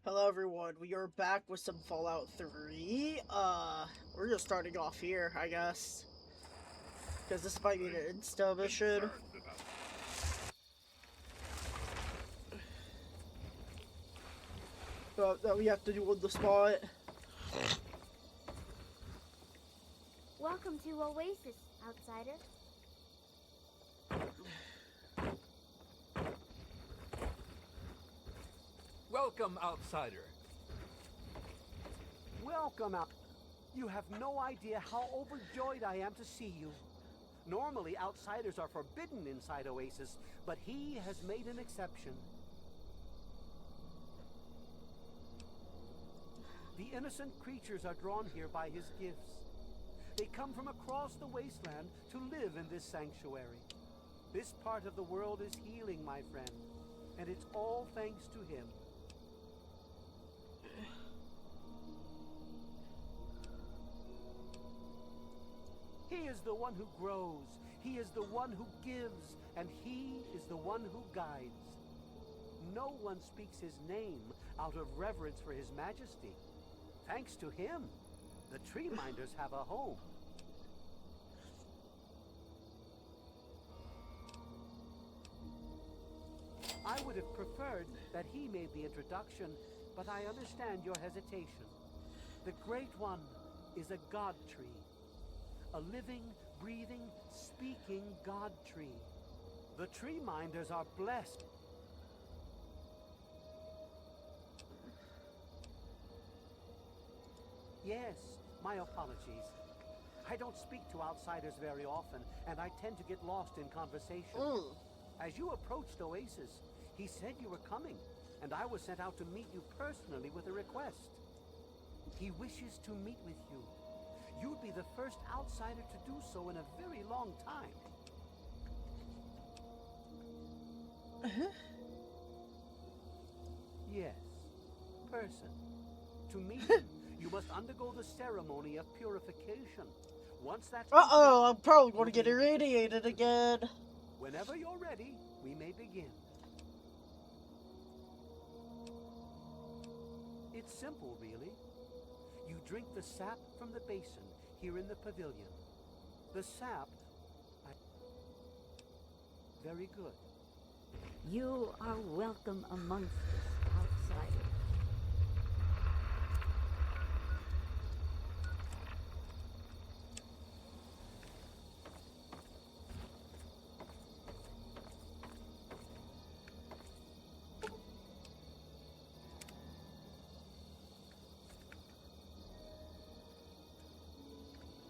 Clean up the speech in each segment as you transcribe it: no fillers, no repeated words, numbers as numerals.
Hello everyone, we are back with some Fallout 3. We're just starting off here, I guess. Because this might be an insta mission. That we have to do on the spot. Welcome to Oasis, outsider. Welcome, outsider. Welcome out. You have no idea how overjoyed I am to see you. Normally, outsiders are forbidden inside Oasis, but he has made an exception. The innocent creatures are drawn here by his gifts. They come from across the wasteland to live in this sanctuary. This part of the world is healing, my friend, and it's all thanks to him. He is the one who grows, he is the one who gives, and he is the one who guides. No one speaks his name out of reverence for his majesty. Thanks to him, the Tree Minders have a home. I would have preferred that he made the introduction, but I understand your hesitation. The Great One is a god tree. A living, breathing, speaking god tree. The Tree Minders are blessed. Yes, my apologies. I don't speak to outsiders very often, and I tend to get lost in conversation. As you approached Oasis, he said you were coming, and I was sent out to meet you personally with a request. He wishes to meet with you. You'd be the first outsider to do so in a very long time. Yes, person. To meet him, you must undergo the ceremony of purification. Once that's I'm probably going to get irradiated again. Whenever you're ready, we may begin. It's simple, really. You drink the sap from the basin here in the pavilion. The sap... Very good. You are welcome amongst us, outsider.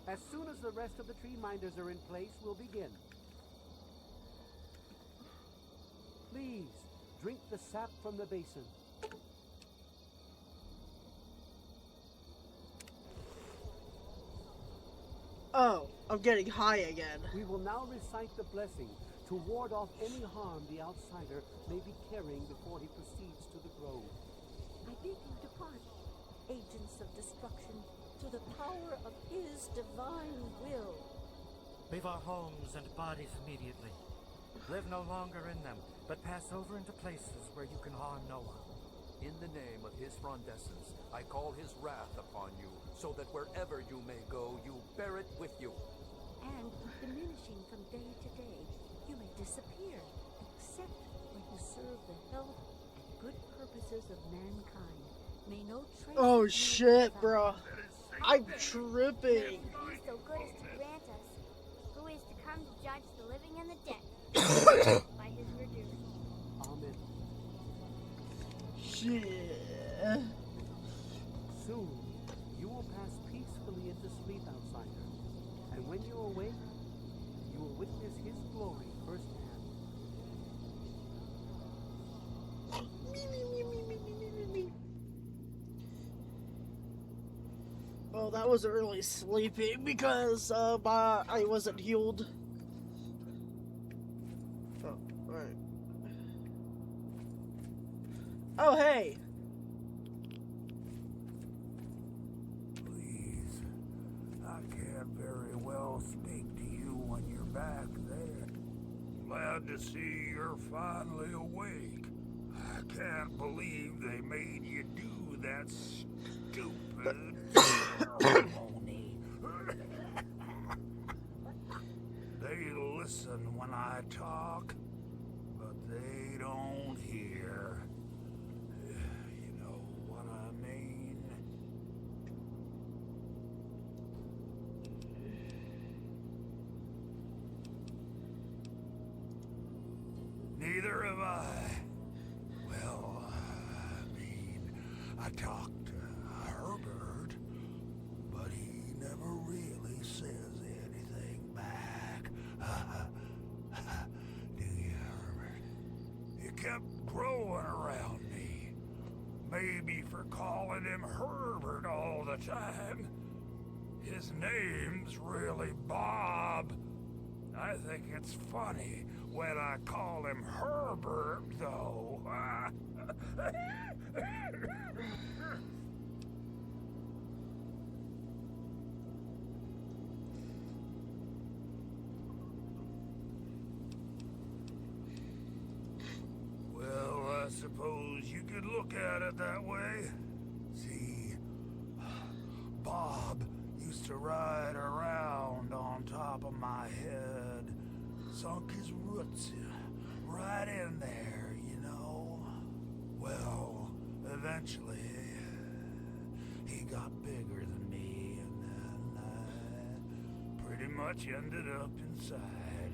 As soon as the rest of the Tree Minders are in place, we'll begin. Please, drink the sap from the basin. Oh, I'm getting high again. We will now recite the blessing to ward off any harm the outsider may be carrying before he proceeds to the grove. I bid you depart, agents of destruction, to the power of his divine will. Leave our homes and bodies immediately. Live no longer in them, but pass over into places where you can harm no one. In the name of his frondescence, I call his wrath upon you, so that wherever you may go, you bear it with you. And, diminishing from day to day, you may disappear, except when you serve the health and good purposes of mankind. May no trace Oh of you shit, be bruh. found. I'm tripping. Be so good as to grant us, who is to come to judge the living and the dead by his reduce. Amen. Shit. Soon, you will pass peacefully into sleep, outsider. And when you awake, you will witness his glory firsthand. Well, that wasn't really sleeping because I wasn't healed. Oh, right. Oh, hey. Please, I can't very well speak to you when you're back there. Glad to see you're finally awake. I can't believe they made you do I talked to Herbert, but he never really says anything back. Do you, Herbert? He kept growing around me. Maybe for calling him Herbert all the time. His name's really Bob. I think it's funny when I call him Herbert, though. Well, I suppose you could look at it that way. See, Bob used to ride around on top of my head, sunk his roots right in there, you know. Well, eventually, he got bigger than me, and then I pretty much ended up inside.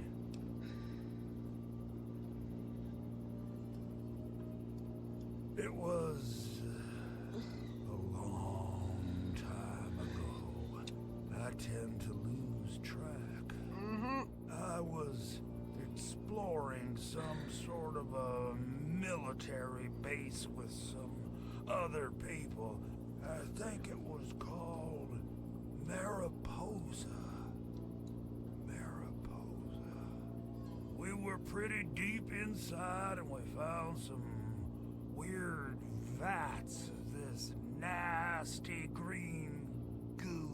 It was a long time ago. I tend to lose track. I was exploring some sort of a military base with some other people. I think it was called Mariposa. Mariposa. We were pretty deep inside and we found some weird vats of this nasty green goo.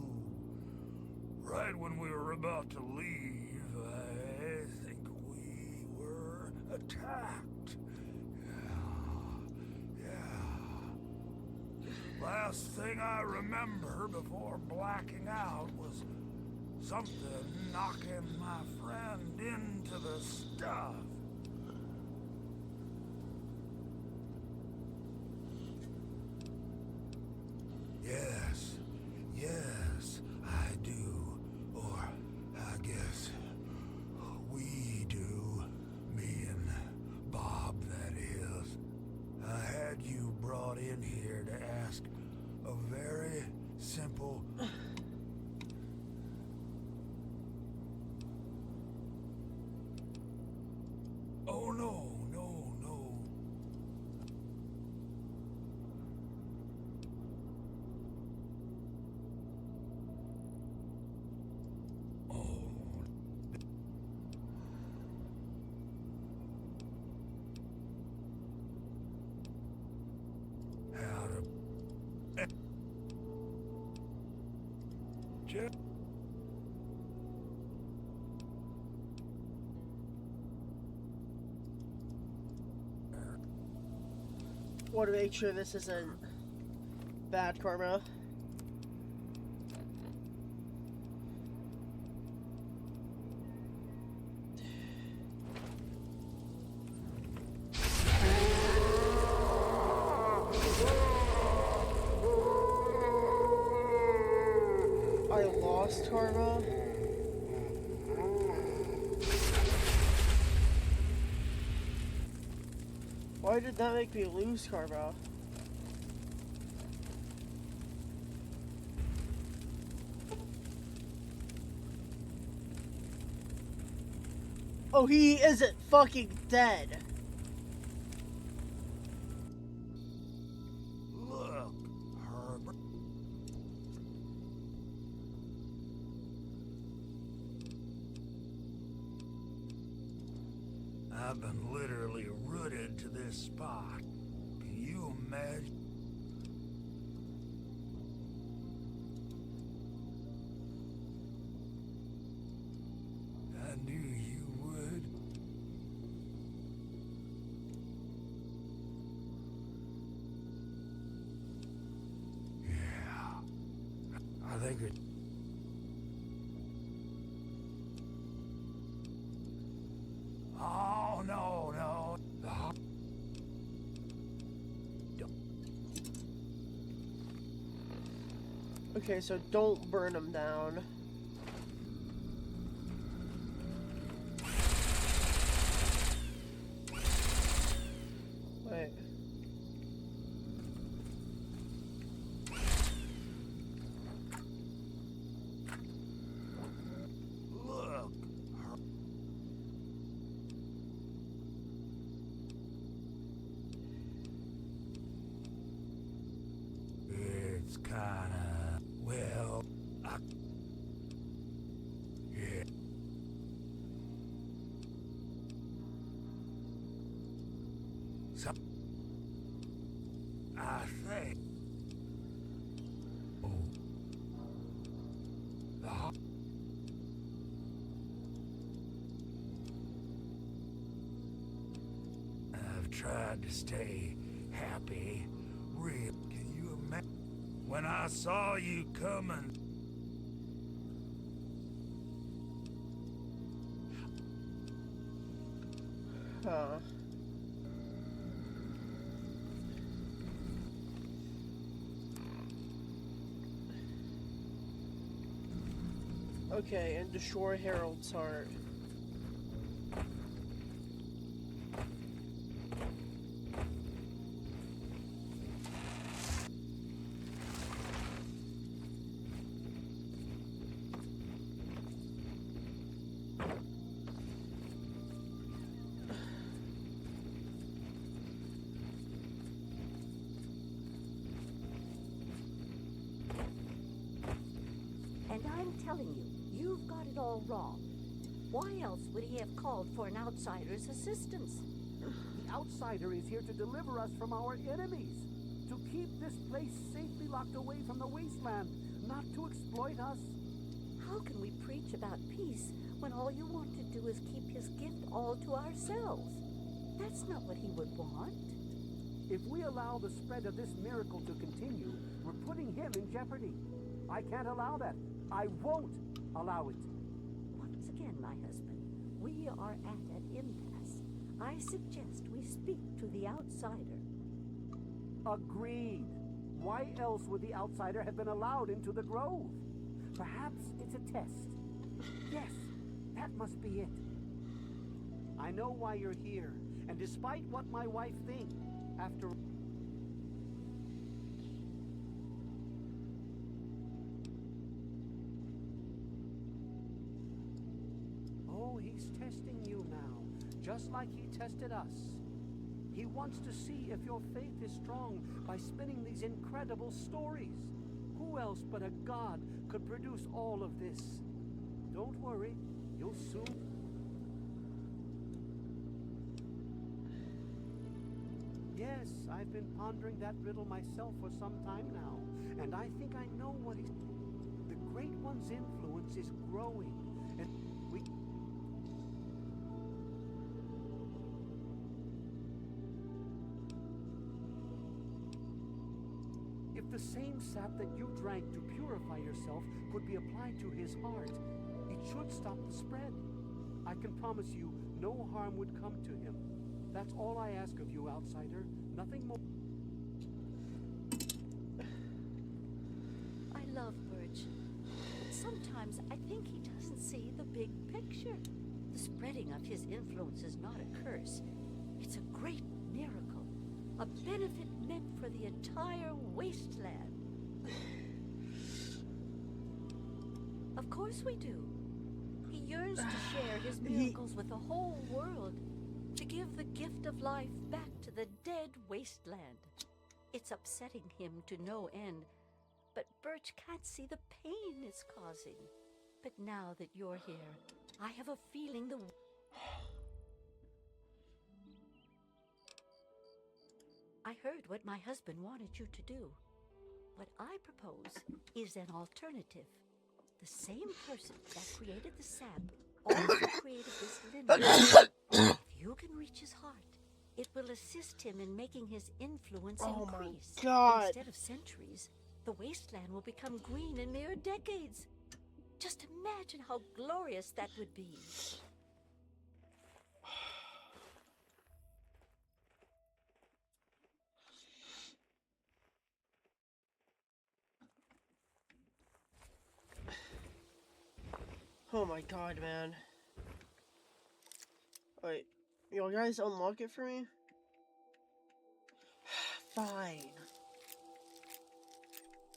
Right when we were about to leave, I think we were attacked. Yeah. Last thing I remember before blacking out was something knocking my friend into the stuff. Yes, I do. Or, I guess, we do. Me and Bob, that is. I had you brought in here to ask a very simple... Oh, no. Want to make sure this isn't bad karma. I lost karma. Why did that make me lose karma? Oh, he isn't fucking dead. Look, Herbert. I've been literally rooted to this spot. Can you imagine? I knew you would. Yeah. I think it... Oh, no. Okay, so don't burn him down. Wait. kinda, well, yeah. So, I think, oh, the I've tried to stay happy. Real. Can you imagine? When I saw you coming. Huh. Okay, and destroy Harold's heart. And I'm telling you, you've got it all wrong. Why else would he have called for an outsider's assistance? The outsider is here to deliver us from our enemies, to keep this place safely locked away from the wasteland, not to exploit us. How can we preach about peace when all you want to do is keep his gift all to ourselves? That's not what he would want. If we allow the spread of this miracle to continue, we're putting him in jeopardy. I can't allow that. I won't allow it. Once again, my husband, we are at an impasse. I suggest we speak to the outsider. Agreed. Why else would the outsider have been allowed into the grove? Perhaps it's a test. Yes, that must be it. I know why you're here, and despite what my wife thinks, after... Oh, he's testing you now, just like he tested us. He wants to see if your faith is strong by spinning these incredible stories. Who else but a god could produce all of this? Don't worry, you'll soon... Yes, I've been pondering that riddle myself for some time now, and I think I know what he's... The Great One's influence is growing, and we... If the same sap that you drank to purify yourself could be applied to his heart, it should stop the spread. I can promise you, no harm would come to him. That's all I ask of you, outsider. Nothing more. I love Birch. But sometimes I think he doesn't see the big picture. The spreading of his influence is not a curse. It's a great miracle. A benefit meant for the entire wasteland. Of course we do. He yearns to share his miracles with the whole world. To give the gift of life back to the dead wasteland. It's upsetting him to no end, but Birch can't see the pain it's causing. But now that you're here, I have a feeling the... I heard what my husband wanted you to do. What I propose is an alternative. The same person that created the sap also created this lineage. If you can reach his heart, it will assist him in making his influence increase. My God. Instead of centuries, the wasteland will become green in mere decades. Just imagine how glorious that would be. Oh my God, man. Wait, you guys unlock it for me? Fine.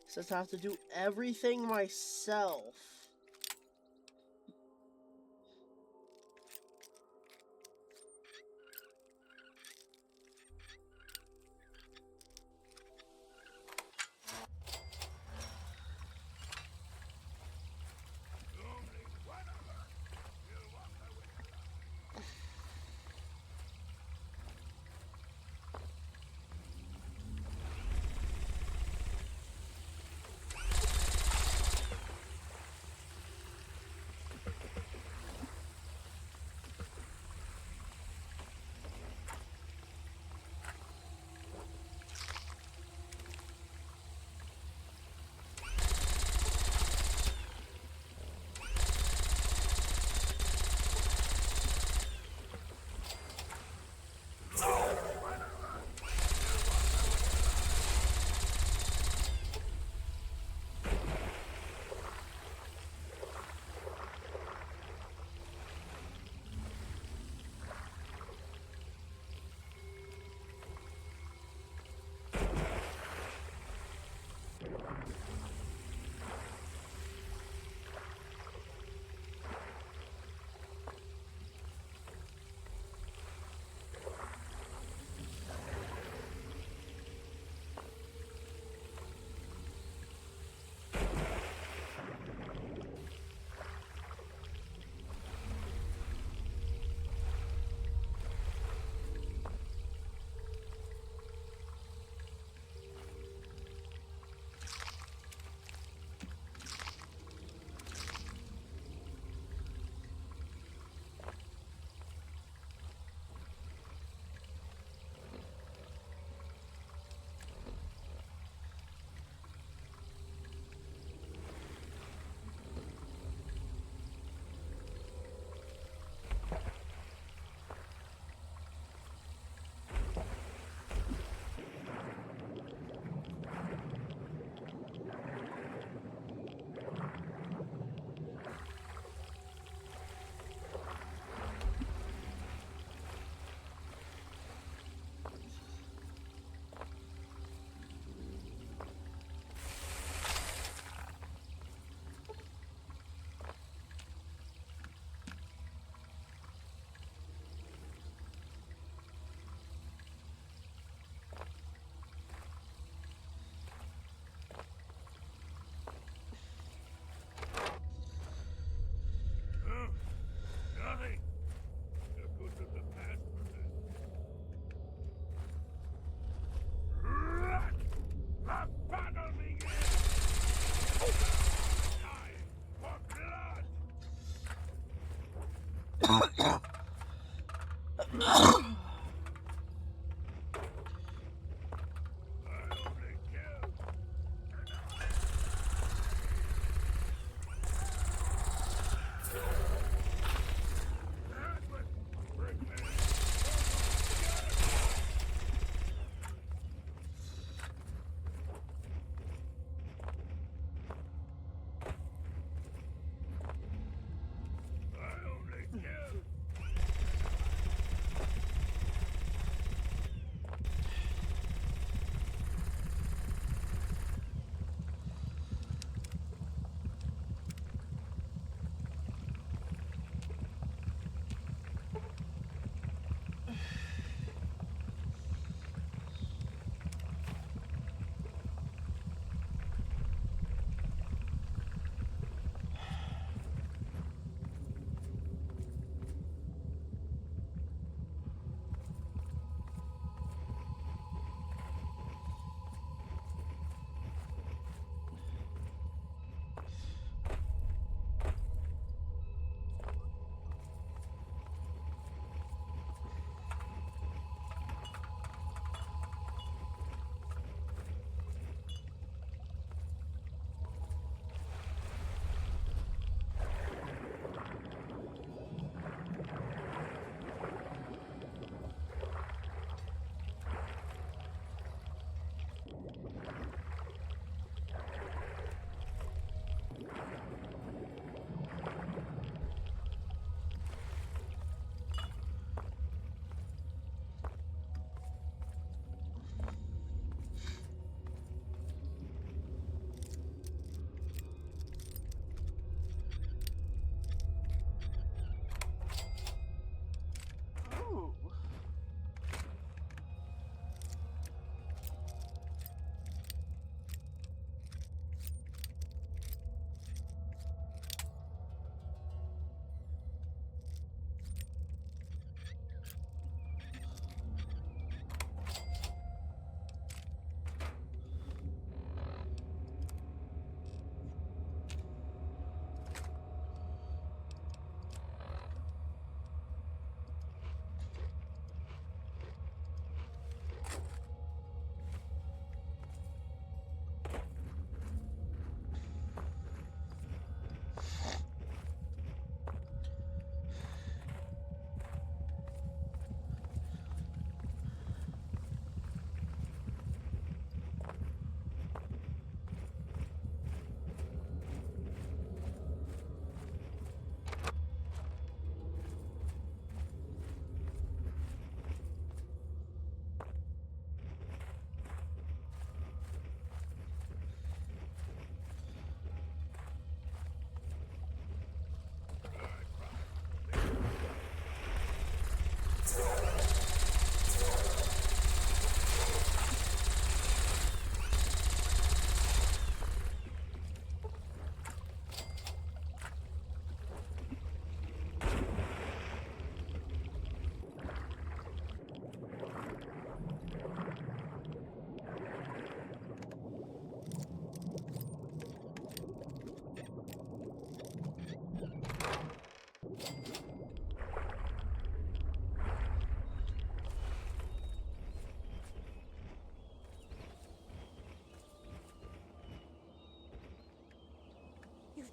Since I have to do everything myself.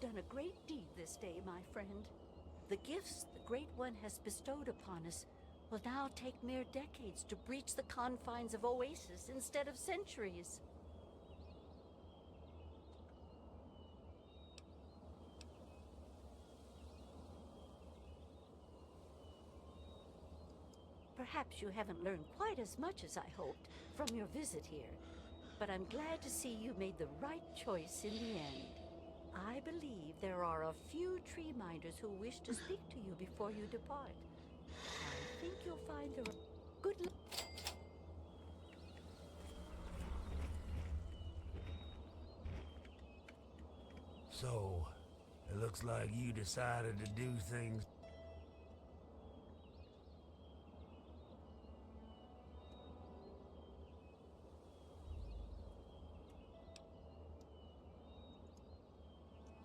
You've done a great deed this day, my friend. The gifts the Great One has bestowed upon us will now take mere decades to breach the confines of Oasis instead of centuries. Perhaps you haven't learned quite as much as I hoped from your visit here, but I'm glad to see you made the right choice in the end. I believe there are a few tree minders who wish to speak to you before you depart. I think you'll find the good luck. So, it looks like you decided to do things.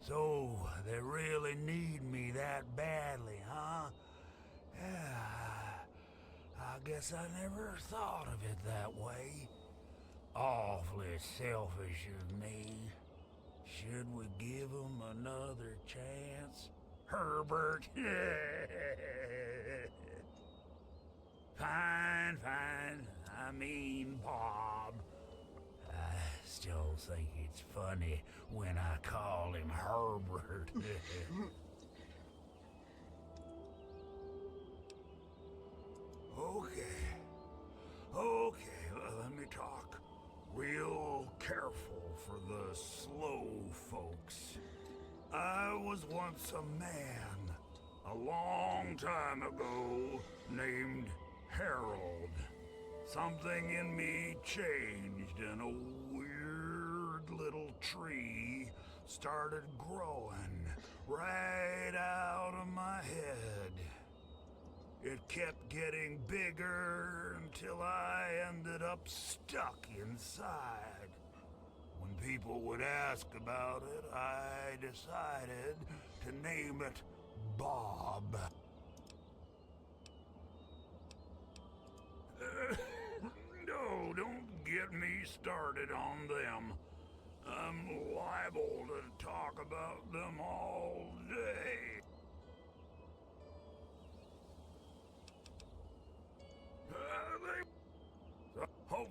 So, they really need me that badly, huh? Yeah, I guess I never thought of it that way. Awfully selfish of me. Should we give them another chance? Herbert? Fine, fine. I mean, Bob. I still think it's funny when I call him Herbert. Okay, let me talk. Real careful for the slow folks. I was once a man, a long time ago, named Harold. Something in me changed and a weird little tree started growing right out of my head. It kept getting bigger until I ended up stuck inside. When people would ask about it, I decided to name it Bob. No, don't get me started on them. I'm liable to talk about them all day. Oh.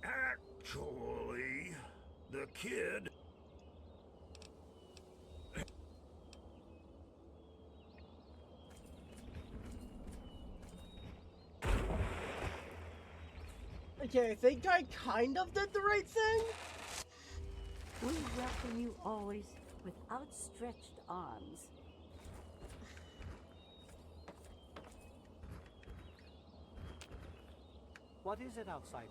Actually, the kid. Okay, I think I kind of did the right thing. We welcome you always with outstretched arms. What is it, outsider?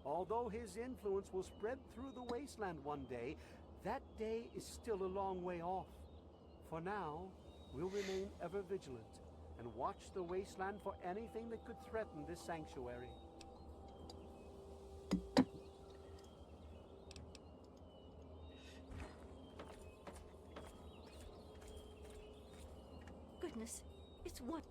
Although his influence will spread through the wasteland one day, that day is still a long way off. For now, we'll remain ever vigilant and watch the wasteland for anything that could threaten this sanctuary. Goodness, it's one.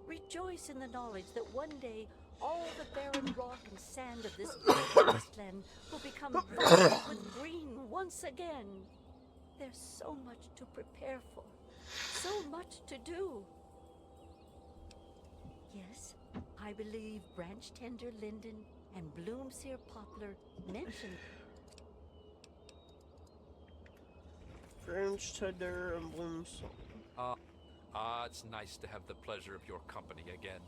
Rejoice in the knowledge that one day all the barren rock and sand of this wasteland will become vibrant with green once again. There's so much to prepare for, so much to do. Yes, I believe branch tender linden and bloomseer poplar mentioned. Branch tender and blooms. It's nice to have the pleasure of your company again.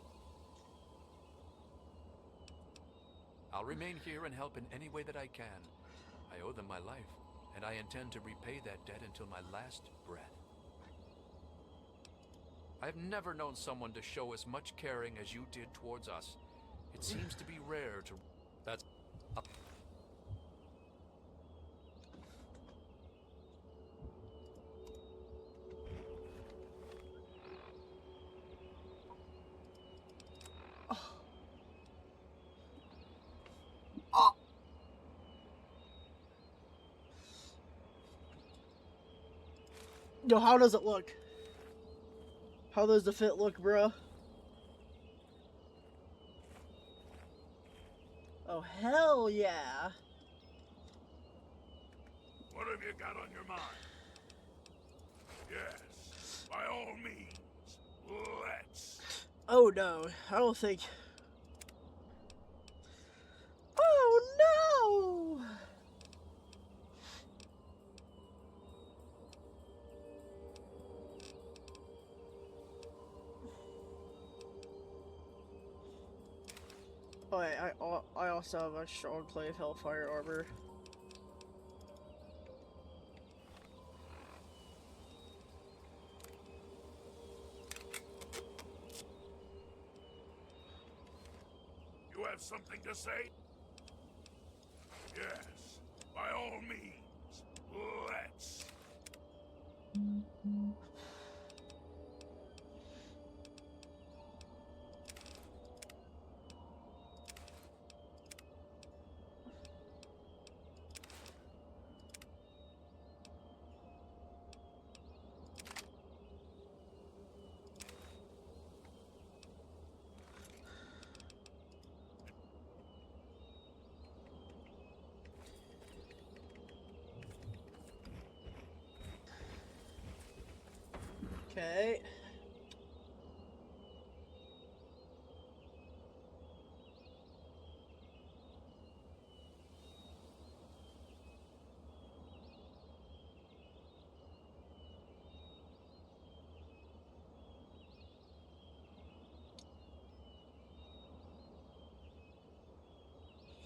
I'll remain here and help in any way that I can. I owe them my life, and I intend to repay that debt until my last breath. I've never known someone to show as much caring as you did towards us. It seems to be rare to... That's... Yo, how does it look? How does the fit look, bruh? Oh, hell yeah. What have you got on your mind? Yes, by all means, let's. Oh no, I don't think. Oh no! Oh, wait, I also have a strong clave hellfire armor. You have something to say? Yes, by all means, let's. Okay.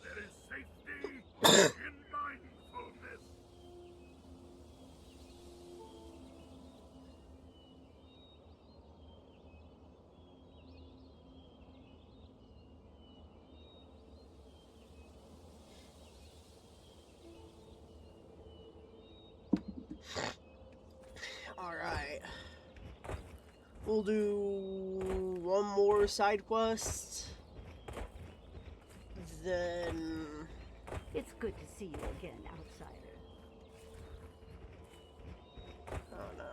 There is safety in mindfulness. Alright. We'll do one more side quest. Then. It's good to see you again, outsider. Oh no.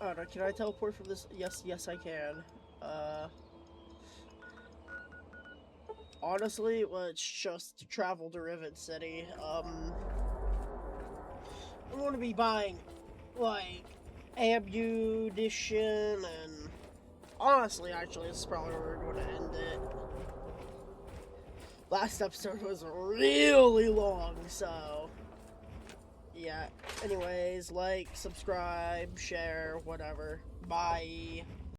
Oh no, can I teleport from this? Yes, I can. Honestly, let's just travel to Rivet City. I'm gonna be buying, like, ammunition and... Honestly, actually, this is probably where we're gonna end it. Last episode was really long, so... Yeah. Anyways, like, subscribe, share, whatever. Bye.